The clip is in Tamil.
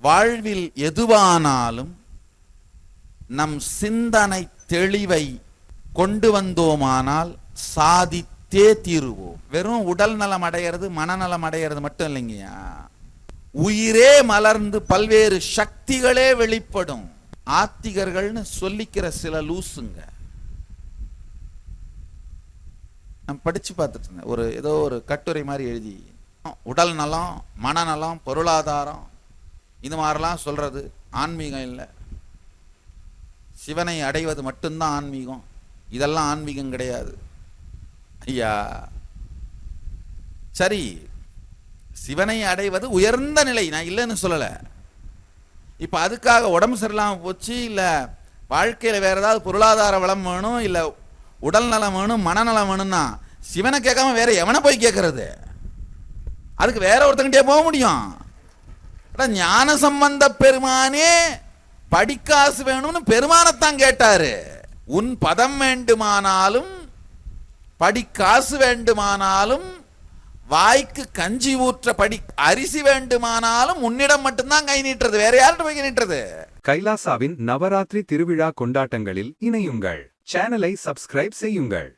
வாழ்வில் எதுவானாலும் நம் சிந்தனை தெளிவை கொண்டு வந்தோமானால் சாதித்தே தீருவோம். வெறும் உடல் நலம் அடையிறது மனநலம் அடையிறது மட்டும் இல்லைங்கய்யா, உயிரே மலர்ந்து பல்வேறு சக்திகளே வெளிப்படும். ஆத்திகர்கள்னு சொல்லிக்கிற சில லூசுங்க. நான் படிச்சு பார்த்துட்டு இருந்தேன், ஏதோ ஒரு கட்டுரை மாதிரி எழுதி, உடல் நலம் மனநலம் பொருளாதாரம் இது மாதிரிலாம் சொல்றது ஆன்மீகம் இல்லை, சிவனை அடைவது மட்டும்தான் ஆன்மீகம், இதெல்லாம் ஆன்மீகம் கிடையாது. ஐயா சரி, சிவனை அடைவது உயர்ந்த நிலை, நான் இல்லைன்னு சொல்லலை. இப்போ அதுக்காக உடம்பு சரியில்லாமல் போச்சு, இல்லை வாழ்க்கையில் வேற ஏதாவது பொருளாதார வளம் வேணும், இல்லை உடல் நலம் வேணும் மனநலம் வேணும்னா சிவனை கேட்காம வேற எவனை போய் கேட்கறது? அதுக்கு வேற ஒருத்தங்கிட்டே போக முடியும்? ஞான சம்பந்த பெருமானே படிக்காசு வேணும்னு பெருமானத்தான் கேட்டாரு. உன் பதம் வேண்டுமானாலும் படிக்காசு வேண்டுமானாலும் வாய்க்கு கஞ்சி ஊற்ற படி அரிசி வேண்டுமானாலும் உன்னிடம் மட்டும்தான் கை நீட்டுறது, வேற யார்கிட்ட போய் கை நீட்டுறது? கைலாசாவின் நவராத்திரி திருவிழா கொண்டாட்டங்களில் இணையுங்கள். சேனலை சப்ஸ்கிரைப் செய்யுங்கள்.